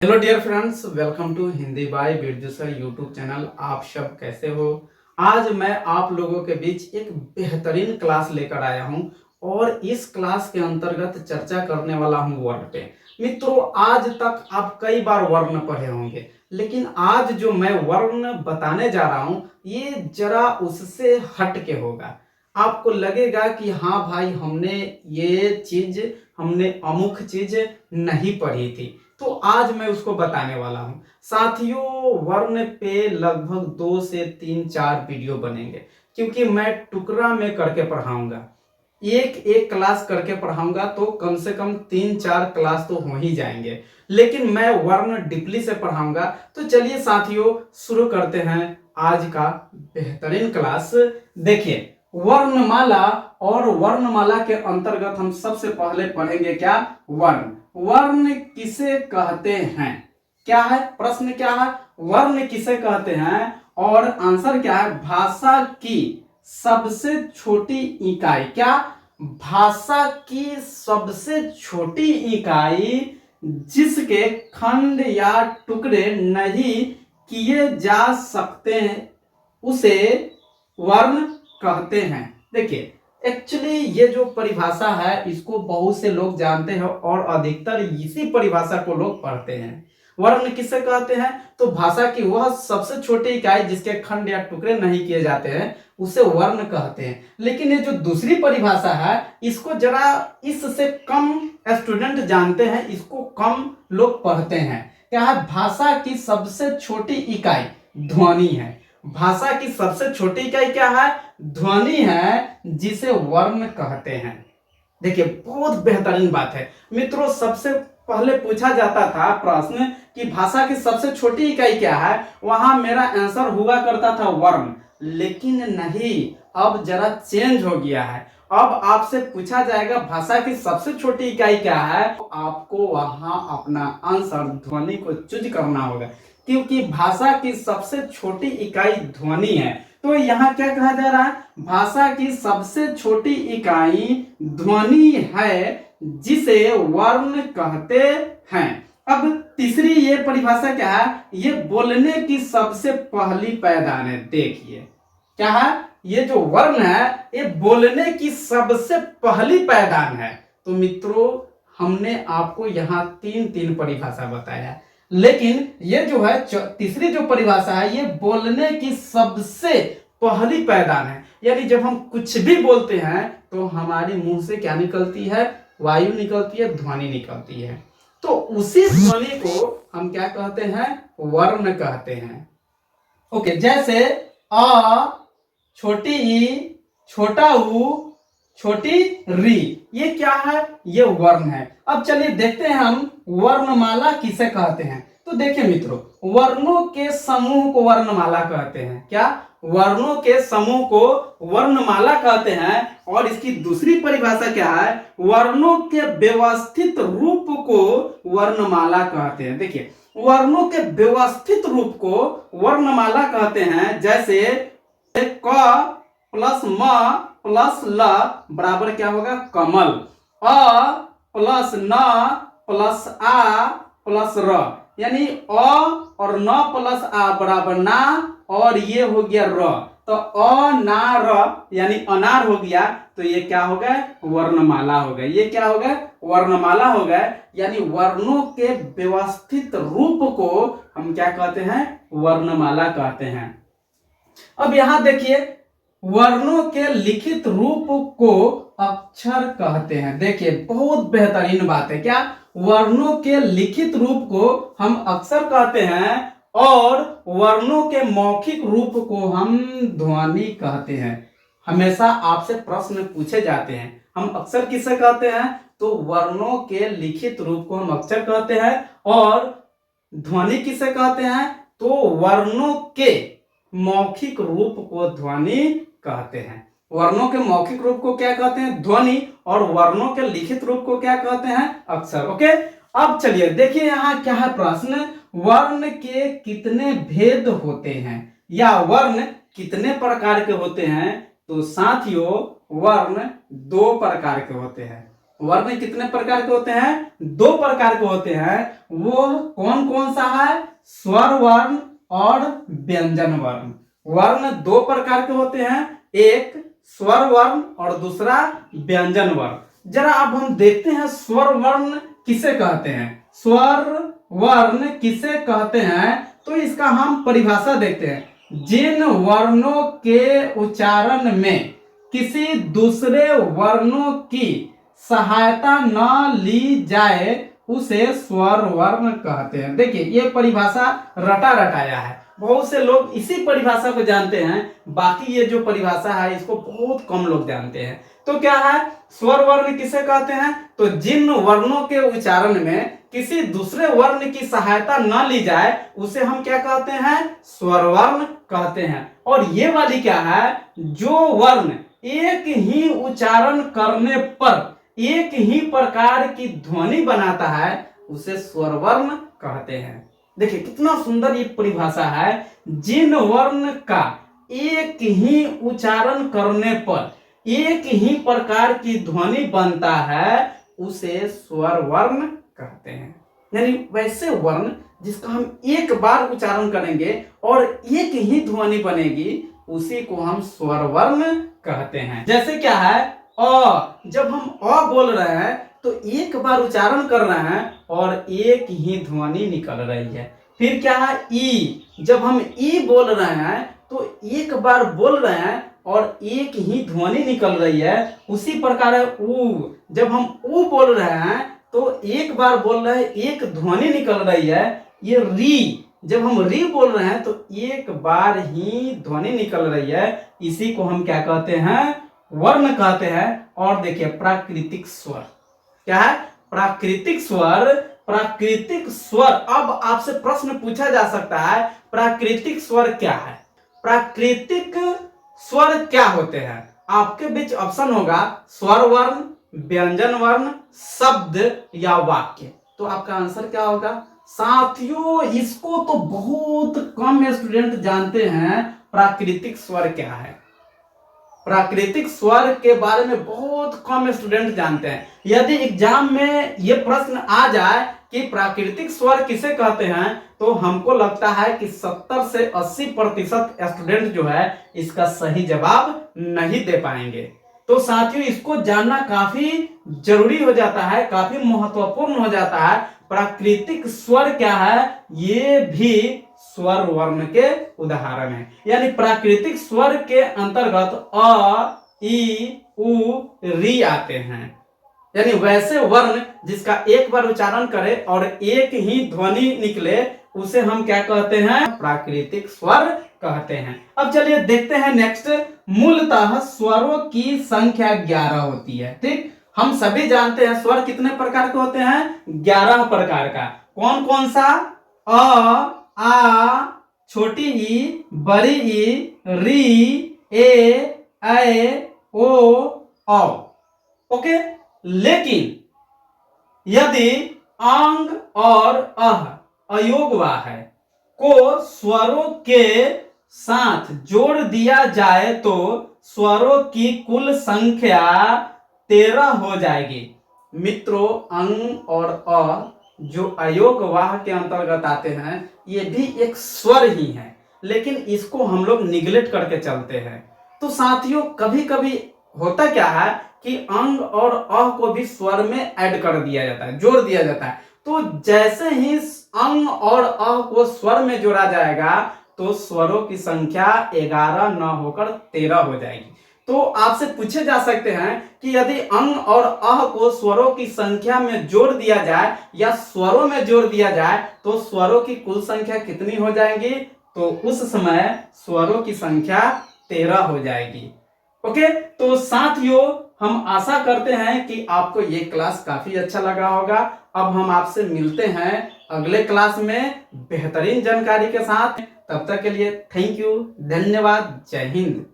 Hello dear friends, welcome to Hindi by Birju sir YouTube channel. आप सब कैसे हो? आज मैं आप लोगों के बीच एक बेहतरीन क्लास लेकर आया हूं और इस क्लास के अंतर्गत चर्चा करने वाला हूं वर्ण पे। मित्रों, आज तक आप कई बार वर्ण पढ़े होंगे, लेकिन आज जो मैं वर्ण बताने जा रहा हूं ये जरा उससे हट के होगा। आपको लगेगा कि हाँ भाई, हमने अमुक चीज नहीं पढ़ी थी, तो आज मैं उसको बताने वाला हूं। साथियों, वर्ण पे लगभग 2 से 3 4 वीडियो बनेंगे, क्योंकि मैं टुकड़ा में करके पढ़ाऊंगा। एक एक क्लास करके पढ़ाऊंगा तो कम से कम 3 4 क्लास तो हो ही जाएंगे, लेकिन मैं वर्ण डीपली से पढ़ाऊंगा। तो चलिए साथियों, शुरू करते हैं आज का बेहतरीन क्लास। देखिए, वर्णमाला और वर्णमाला के अंतर्गत हम सबसे पहले पढ़ेंगे क्या? वर्ण। वर्ण किसे कहते हैं? क्या है प्रश्न? क्या है? वर्ण किसे कहते हैं और आंसर क्या है? भाषा की सबसे छोटी इकाई। क्या? भाषा की सबसे छोटी इकाई जिसके खंड या टुकड़े नहीं किए जा सकते हैं, उसे वर्ण कहते हैं। देखिए, एक्चुअली ये जो परिभाषा है इसको बहुत से लोग जानते हैं और अधिकतर इसी परिभाषा को लोग पढ़ते हैं। वर्ण किसे कहते हैं? तो भाषा की वह सबसे छोटी इकाई जिसके खंड या टुकड़े नहीं किए जाते हैं, उसे वर्ण कहते हैं। लेकिन ये जो दूसरी परिभाषा है इसको जरा इससे कम स्टूडेंट जानते हैं, इसको कम लोग पढ़ते हैं। क्या है? भाषा की सबसे छोटी इकाई ध्वनि है। भाषा की सबसे छोटी इकाई क्या है? ध्वनि है, जिसे वर्ण कहते हैं। देखिए, बहुत बेहतरीन बात है मित्रों। सबसे पहले पूछा जाता था प्रश्न कि भाषा की सबसे छोटी इकाई क्या है, वहां मेरा आंसर हुआ करता था वर्ण। लेकिन नहीं, अब जरा चेंज हो गया है। अब आपसे पूछा जाएगा भाषा की सबसे छोटी इकाई क्या है, तो आपको वहां अपना आंसर ध्वनि को चूज करना होगा, क्योंकि भाषा की सबसे छोटी इकाई ध्वनि है। तो यहाँ क्या कहा जा रहा है? भाषा की सबसे छोटी इकाई ध्वनि है, जिसे वर्ण कहते हैं। अब तीसरी ये परिभाषा क्या है? ये बोलने की सबसे पहली पैदान है। देखिए क्या है? ये जो वर्ण है ये बोलने की सबसे पहली पैदान है। तो मित्रों, हमने आपको यहाँ तीन तीन परिभाषा बताया, लेकिन ये जो है तीसरी जो परिभाषा है ये बोलने की सबसे पहली पैदान है। यानी जब हम कुछ भी बोलते हैं तो हमारे मुंह से क्या निकलती है? वायु निकलती है, ध्वनि निकलती है। तो उसी ध्वनि को हम क्या कहते हैं? वर्ण कहते हैं। ओके, जैसे अ, छोटी ई, छोटा ऊ, छोटी री, ये क्या है? ये वर्ण है। अब चलिए देखते हैं हम वर्णमाला किसे कहते हैं। तो देखिए मित्रों, वर्णों के समूह को वर्णमाला कहते हैं। क्या? वर्णों के समूह को वर्णमाला कहते हैं। और इसकी दूसरी परिभाषा क्या है? वर्णों के व्यवस्थित रूप को वर्णमाला कहते हैं। देखिए, वर्णों के व्यवस्थित रूप को वर्णमाला कहते हैं। जैसे क प्लस म प्लस ल बराबर क्या होगा? कमल। अ प्लस न प्लस आ प्लस र, यानी अ और न प्लस आ बराबर ना, और ये हो गया र। तो अनार यानी अनार हो गया। तो ये क्या हो गया? वर्णमाला हो गया। ये क्या हो गया? वर्णमाला हो गया। यानी वर्णों के व्यवस्थित रूप को हम क्या कहते हैं? वर्णमाला कहते हैं। अब यहां देखिए, वर्णों के लिखित रूप को अक्षर कहते हैं। देखिए, बहुत बेहतरीन बात है। क्या? वर्णों के लिखित रूप को हम अक्षर कहते हैं और वर्णों के मौखिक रूप को हम ध्वनि कहते हैं। हमेशा आपसे प्रश्न पूछे जाते हैं, हम अक्षर किसे कहते हैं? तो वर्णों के लिखित रूप को हम अक्षर कहते हैं। और ध्वनि किसे कहते हैं? तो वर्णों के मौखिक रूप को ध्वनि कहते हैं। वर्णों के मौखिक रूप को क्या कहते हैं? ध्वनि। और वर्णों के लिखित रूप को क्या कहते हैं? अक्षर। ओके, अब चलिए देखिए यहाँ क्या है प्रश्न। वर्ण के कितने भेद होते हैं, या वर्ण कितने प्रकार के होते हैं? तो साथियों, वर्ण 2 प्रकार के होते हैं। वर्ण कितने प्रकार के होते हैं? 2 प्रकार के होते हैं। वो कौन कौन सा है? स्वर वर्ण और व्यंजन वर्ण। वर्ण 2 प्रकार के होते हैं, एक स्वर वर्ण और दूसरा व्यंजन वर्ण। जरा अब हम देखते हैं स्वर वर्ण किसे कहते हैं। स्वर वर्ण किसे कहते हैं तो इसका हम परिभाषा देखते हैं। जिन वर्णों के उच्चारण में किसी दूसरे वर्णों की सहायता न ली जाए उसे स्वर वर्ण कहते हैं। देखिए ये परिभाषा रटा रटाया है, बहुत से लोग इसी परिभाषा को जानते हैं, बाकी ये जो परिभाषा है इसको बहुत कम लोग जानते हैं। तो क्या है स्वर वर्ण किसे कहते हैं? तो जिन वर्णों के उच्चारण में किसी दूसरे वर्ण की सहायता न ली जाए उसे हम क्या कहते हैं? स्वर वर्ण कहते हैं। और ये वाली क्या है? जो वर्ण एक ही उच्चारण करने पर एक ही प्रकार की ध्वनि बनाता है उसे स्वर वर्ण कहते हैं। देखिए कितना सुंदर ये परिभाषा है। जिन वर्ण का एक ही उच्चारण करने पर एक ही प्रकार की ध्वनि बनता है उसे स्वर वर्ण कहते हैं। यानी वैसे वर्ण जिसका हम एक बार उच्चारण करेंगे और एक ही ध्वनि बनेगी उसी को हम स्वर वर्ण कहते हैं। जैसे क्या है अ, जब हम अ बोल रहे हैं तो एक बार उच्चारण कर रहे हैं और एक ही ध्वनि निकल रही है। फिर क्या है ई, जब हम ई बोल रहे हैं तो एक बार बोल रहे हैं और एक ही ध्वनि निकल रही है। उसी प्रकार है ऊ, जब हम ऊ बोल रहे हैं तो एक बार बोल रहे हैं एक ध्वनि निकल रही है। ये री, जब हम री बोल रहे हैं तो एक बार ही ध्वनि निकल रही है। इसी को हम क्या कहते हैं? वर्ण कहते हैं। और देखिए प्राकृतिक स्वर क्या है? प्राकृतिक स्वर। प्राकृतिक स्वर, अब आपसे प्रश्न पूछा जा सकता है प्राकृतिक स्वर क्या है? प्राकृतिक स्वर क्या होते हैं? आपके बीच ऑप्शन होगा स्वर वर्ण, व्यंजन वर्ण, शब्द या वाक्य। तो आपका आंसर क्या होगा? साथियों इसको तो बहुत कम स्टूडेंट जानते हैं प्राकृतिक स्वर क्या है। प्राकृतिक स्वर के बारे में बहुत कम स्टूडेंट जानते हैं। यदि एग्जाम में यह प्रश्न आ जाए कि प्राकृतिक स्वर किसे कहते हैं तो हमको लगता है कि 70 से 80% स्टूडेंट जो है इसका सही जवाब नहीं दे पाएंगे। तो साथियों इसको जानना काफी जरूरी हो जाता है, काफी महत्वपूर्ण हो जाता है। प्राकृतिक स्वर क्या है? ये भी स्वर वर्ण के उदाहरण है। यानी प्राकृतिक स्वर के अंतर्गत अ, ई, उ, री आते हैं। यानी वैसे वर्ण जिसका एक बार उच्चारण करे और एक ही ध्वनि निकले उसे हम क्या कहते हैं? प्राकृतिक स्वर कहते हैं। अब चलिए देखते हैं नेक्स्ट। मूलतः स्वरों की संख्या 11 होती है। ठीक, हम सभी जानते हैं स्वर कितने प्रकार के होते हैं? 11 प्रकार का। कौन कौन सा? अ, आ, छोटी ई, बड़ी ई, री, ए, ओ, औ। ओके, लेकिन यदि अंग और अह अयोगवाह है को स्वरों के साथ जोड़ दिया जाए तो स्वरों की कुल संख्या 13 हो जाएगी। मित्रों अंग और अ जो अयोगवाह के अंतर्गत आते हैं ये भी एक स्वर ही है, लेकिन इसको हम लोग निगलेक्ट करके चलते हैं। तो साथियों कभी कभी होता क्या है कि अंग और अ को भी स्वर में ऐड कर दिया जाता है, जोड़ दिया जाता है। तो जैसे ही अंग और अ को स्वर में जोड़ा जाएगा तो स्वरों की संख्या 11 न होकर 13 हो जाएगी। तो आपसे पूछे जा सकते हैं कि यदि अंग और अह को स्वरों की संख्या में जोड़ दिया जाए या स्वरों में जोड़ दिया जाए तो स्वरों की कुल संख्या कितनी हो जाएगी? तो उस समय स्वरों की संख्या 13 हो जाएगी। ओके, तो साथियों हम आशा करते हैं कि आपको ये क्लास काफी अच्छा लगा होगा। अब हम आपसे मिलते हैं अगले क्लास में बेहतरीन जानकारी के साथ। तब तक के लिए थैंक यू, धन्यवाद, जय हिंद।